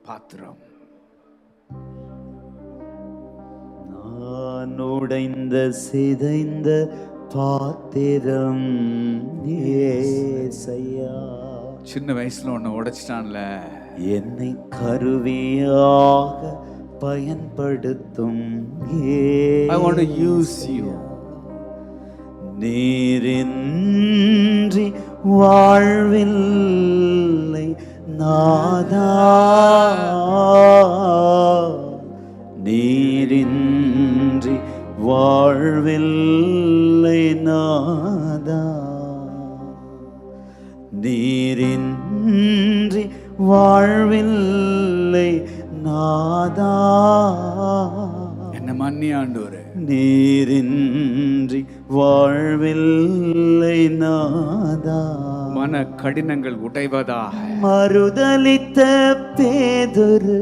பாத்திரம். நான் உடைந்த சிதைந்த பாத்திரம் ஏசையா. சின்ன வயசுல ஒன்னு உடைச்சிட்டான்ல, என்னை கருவியாக பயன்படுத்தும் I want to use you. நீரின்றி வாழ்வில்லை நாதா, நீரின்றி வாழ்வில்லை நாதா, நீரின்றி வாழ்வில்லை நாதா. என்ன மன்னி ஆண்டவரே, நீரின்றி வாழ்வில்லை நாதா. மன கடினங்கள் உடைவதாக. மறுதலித்த பேதுரு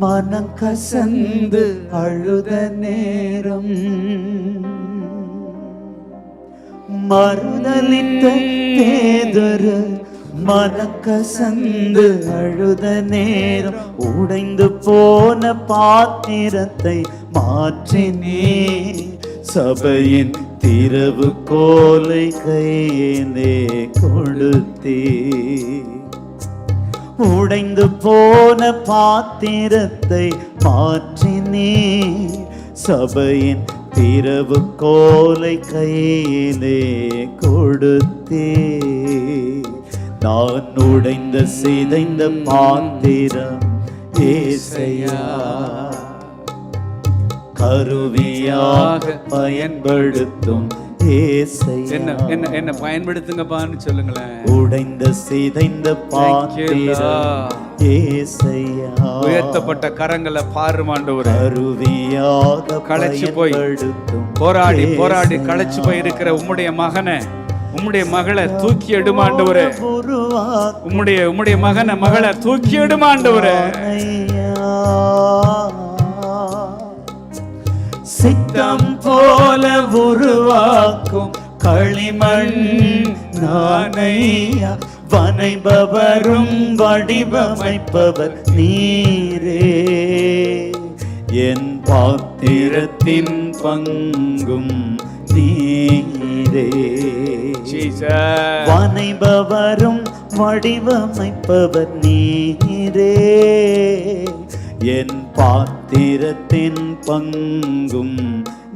மனம் கசந்து அழுத நேரம், மறுதலித்த பேதுரு மனக்கசந்து அழுத நேரம், உடைந்து போன பாத்திரத்தை மாற்றினே, சபையின் திறவு கோலை கையிலே கொடுத்தே. உடைந்து போன பாத்திரத்தை மாற்றினே, சபையின் திறவு கோலை கையிலே கொடுத்தே. நான் உடைந்த சிதைந்த பாத்திரம் ஏசையா, கருவியாக பயன்படுத்தும் ஏசையா. என்ன பயன்படுத்துங்கப்பான்னு சொல்லுங்களேன். உடைந்த சிதைந்த பாத்திரம் ஏசையா. உயர்த்தப்பட்ட கரங்களை பாருமாண்டவரே, கருவியாக களைச்சு போய் போராடி போராடி களைச்சு போய் இருக்கிற உம்முடைய மகனை, உம்முடைய மகளை தூக்கி எடுமாண்டவரே, உம்முடைய மகனை மகளை தூக்கி எடுமாண்டவரே. சித்தம் போல உருவாக்கும் களிமண் நானையா, வனைபவரும் வடிவமைப்பவர் நீரே. என் பாத்திரத்தின் பங்கும் நீரே, வனைபவரும் வடிவமைப்பவர் நீரே. என் பாத்திரத்தின் பங்கும்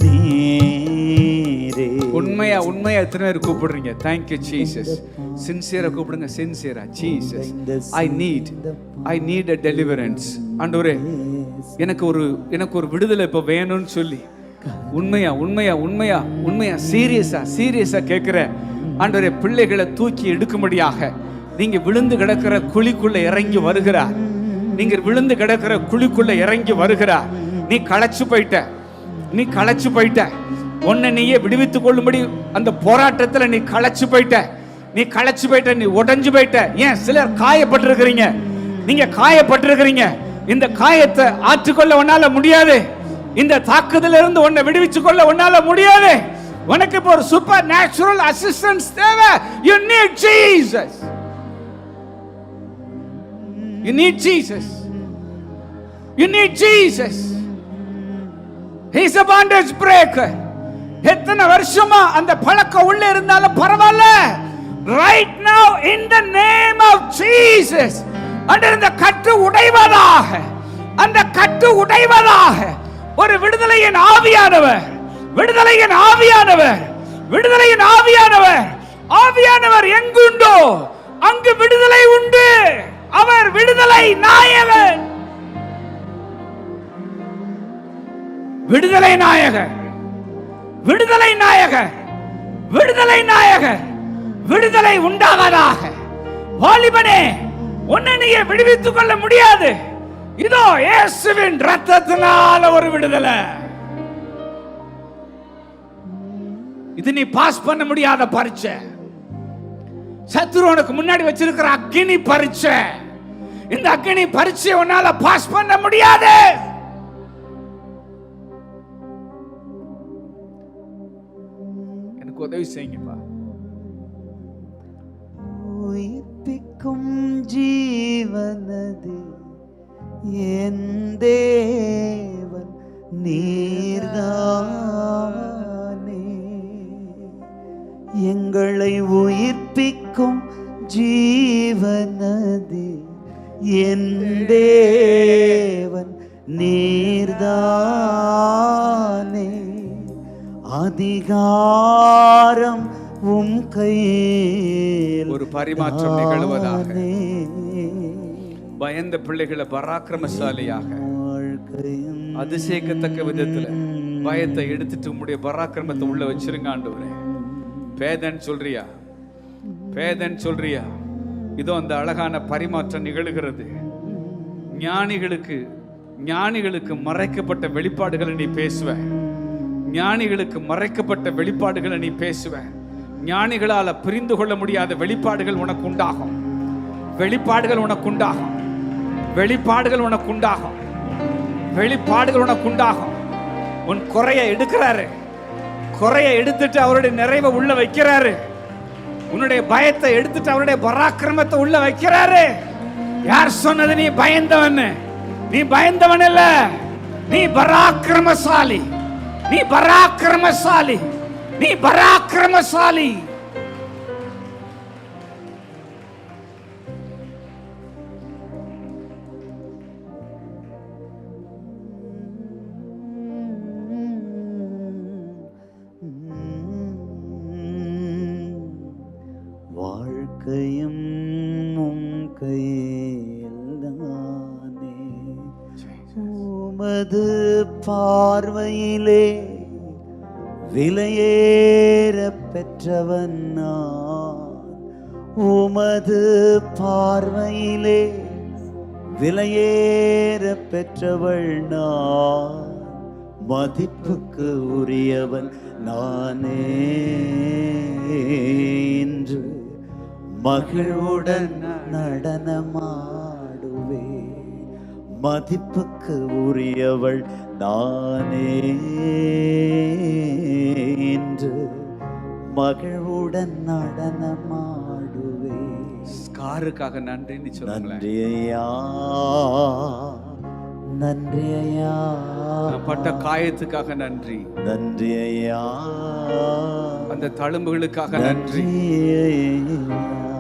நீரே. உண்மையா உண்மையா எத்தனை பேர் கூப்பிடுறீங்க? Thank you Jesus. சின்சியரா கூப்பிடுங்க, சின்சியரா. Jesus, I need a deliverance. ஆண்டவரே, எனக்கு ஒரு விடுதலை இப்ப வேணும்னு சொல்லி உண்மையா உண்மையா உண்மையா உண்மையா சீரியஸா கேட்கிற ஆண்டவரே, பிள்ளைகளை தூக்கி எடுக்கும்படியாக நீங்க விழுந்து கிடக்கிற குழிக்குள்ள இறங்கி வருகிறார். நீங்க விழுந்து கிடக்கிற குழிக்குள்ள இறங்கி வருகிறார். நீ களைச்சு போயிட்ட, உன்னை நீயே விடுவித்துக் கொள்ளும்படி அந்த போராட்டத்துல நீ களைச்சு போயிட்ட, நீ உடைஞ்சு போயிட்ட. ஏன் சிலர் காயப்பட்டிருக்கிறீங்க, நீங்க காயப்பட்டிருக்கிறீங்க. இந்த காயத்தை ஆற்றுக்கொள்ள உன்னால முடியாது. இந்த தாக்குதல இருந்து உன்னை விடுவிச்சுக் கொள்ள உன்னால முடியாது. உனக்கு இப்போ ஒரு சூப்பர் நேச்சுரல் அசிஸ்டன்ஸ் தேவை. You need Jesus. You need Jesus. You need Jesus. He's a bondage breaker. எத்தனை வருஷமா அந்த பழக்கம் உள்ள இருந்தாலும் பரவாயில்ல. Right now in the name of Jesus, அந்த கட்டு உடைவதாக, அந்த கட்டு உடைவதாக. ஒரு விடுதலையின் ஆவியானவர், விடுதலையின் ஆவியானவர், விடுதலையின் ஆவியானவர், ஆவியானவர் எங்குண்டோ அங்கு விடுதலை உண்டு. அவர் விடுதலை நாயகர், விடுதலை நாயகர், விடுதலை நாயகர், விடுதலை நாயகர். விடுதலை உண்டாவதாக. வாலிபனே, உன்னை நீயே விடுவித்துக் கொள்ள முடியாது. இதோ இயேசுவின் இரத்தத்தினால ஒரு விடுதலை. இது நீ பாஸ் பண்ண முடியாத பரீட்சை. சத்துரு உனக்கு முன்னாடி வச்சிருக்கிற அக்கினி பரீட்சை. இந்த அக்கினி பரீட்சையை உன்னால பாஸ் பண்ண முடியாது. எனக்கு உதவி செய்யுங்கப்பா. உயிர்ப்பிக்கும் ஜீவனதி என் தேவன் நீர்தானே. எங்களை உயிர்ப்பிக்கும் ஜீவநதி என் தேவன் நீர்தானே. அதிகாரம் உம் கையில் ஒரு பரிமாற்றம் நிகழ்வதாக. பயந்த பிள்ளைகளை பராக்கிரமசாலியாக, அதிசயிக்கத்தக்க விதத்துல பயத்தை எடுத்துட்டு உம்முடைய பராக்கிரமத்தை உள்ள வச்சிருங்க ஆண்டவரே. பேதன் சொல்றியா? பேதன் சொல்றியா? இதோ அந்த அழகான பரிமாற்றம் நிகழ்கிறது. ஞானிகளுக்கு மறைக்கப்பட்ட வெளிப்பாடுகளை நீ பேசுவ. ஞானிகளுக்கு மறைக்கப்பட்ட வெளிப்பாடுகளை நீ பேசுவ. ஞானிகளால புரிந்து கொள்ள முடியாத வெளிப்பாடுகள் உனக்கு உண்டாகும். வெளிப்பாடுகள் உனக்கு உண்டாகும். வெளிப்பாடுகள் உனக்கு உண்டாகும். வெளிப்பாடுகள் உனக்கு உண்டாகும். உன் குறைய எடுக்கிறாரு. குறைய எடுத்துட்டு அவருடைய நிறைவை உள்ள வைக்கிறாரு. உன்னுடைய பயத்தை எடுத்துட்டு அவருடைய பராக்கிரமத்தை உள்ள வைக்கிறாரு. யார் சொன்னது நீ பயந்தவன்? நீ பயந்தவன் இல்ல, நீ பராக்கிரமசாலி. நீ பராக்கிரமசாலி. நீ பராக்கிரமசாலி. வாழ்க்கையும் உம் கையில்தானே. உமது பார்வையிலே விலையேற பெற்றவன் நான். உமது பார்வையிலே விலையேற பெற்றவள் நான். மதிப்புக்கு உரியவன் நானே என்று மகிழ்வுடன் நடனமாடுவே. மதிப்புக்கு உரியவள் நானே என்று மகிழ்வுடன் நடனமாடுவே. காருக்காக நன்றின்னு சொல்லுங்க. நன்றி ஐயா, நன்றி ஐயா. பட்ட காயத்துக்காக நன்றி. நன்றி ஐயா. அந்த தழும்புகளுக்காக நன்றி.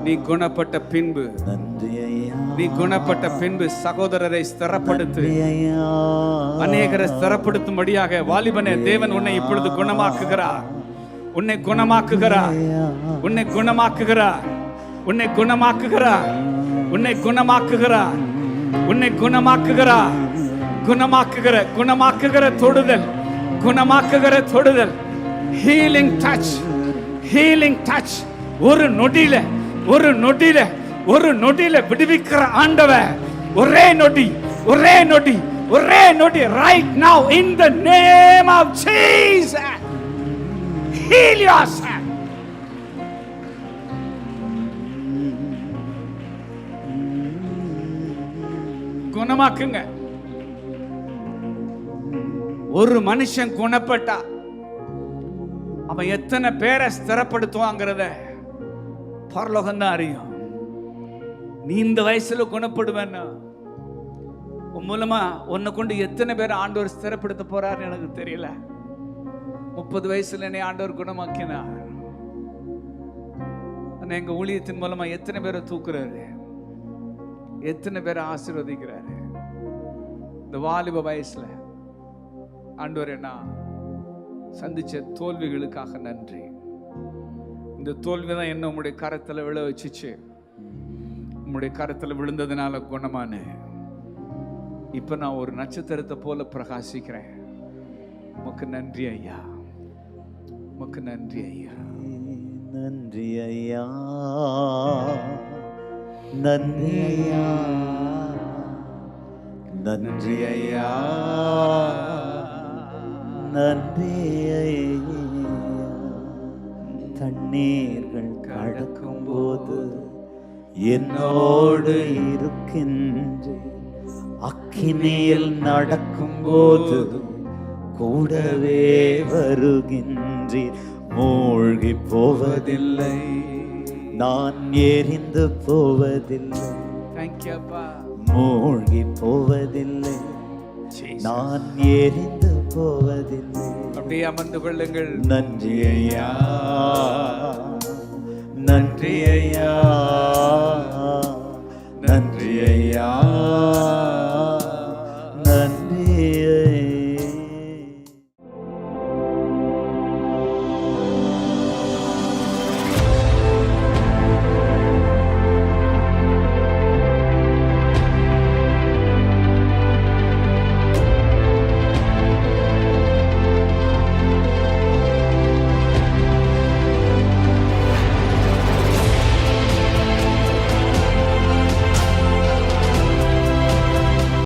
நீ குணப்பட்ட பின்பு, நன்றி ஐயா. நீ குணப்பட்ட பின்பு சகோதரரை ஸ்திரப்படுத்து. அநேகரை ஸ்திரப்படுத்தும்படியாக வாலிபனே, தேவன் உன்னை இப்பொழுது குணமாக்குகிறார். உன்னை குணமாக்குகிறார். உன்னை குணமாக்குகிறார். உன்னை குணமாக்குகிறார். உன்னை குணமாக்குகிறார். உன்னை குணமாக்குகிறார். குணமாக்குகிற தொடுதல், குணமாக்குகிற தொடுதல். Healing touch, healing touch. ஒரு நொடியில விடுவிக்கிற ஆண்டவர். ஒரே நொடி, ஒரே நொடி, ஒரே நொடி. right now in the name of Jesus, heal yourself. குணமாக்குங்க. ஒரு மனுஷன் குணப்பட்டா அவன் எத்தனை பேரை ஸ்திரப்படுத்துவாங்கிறத பரலோகம் தான் அறியும். நீ இந்த வயசுல குணப்படுவேன்னா உன் மூலமா உன்னை கொண்டு எத்தனை பேர் ஆண்டவர் ஸ்திரப்படுத்த போறாருன்னு எனக்கு தெரியல. 30 வயசுல என்னை ஆண்டவர் குணமாக்கினார். எங்க ஊழியத்தின் மூலமா எத்தனை பேரை தூக்குறாரு, எத்தனை பேரை ஆசீர்வதிக்கிறாரு. இந்த வாலிப வயசுல ஆண்டவர் என்ன சந்திச்ச தோல்விகளுக்காக நன்றி. இந்த தோல்விதான் என்ன உம்முடைய கரத்துல விழ வச்சுச்சு. உம்முடைய கரத்துல விழுந்ததுனால குணமான. இப்ப நான் ஒரு நட்சத்திரத்தை போல பிரகாசிக்கிறேன். உமக்கு நன்றி ஐயா, உமக்கு நன்றி ஐயா. நன்றி ஐயா, நன்றி ஐயா, நன்றி ஐயா, நன்றி ஐயா. தண்ணீர்கள் கடக்கும் போது என்னோடு இருக்கின்றேன். அக்கினியில் நடக்கும் போது கூடவே வருகின்றீர். மூழ்கி போவதில்லை, நான் எரிந்து போவதில்லை. தேங்க்யூ அப்பா. மூழ்கி போவதில்லை, நான் எரிந்து போவதில்லை. அப்படியே அமர்ந்து கொள்ளுங்கள். நன்றி ஐயா, நன்றி ஐயா,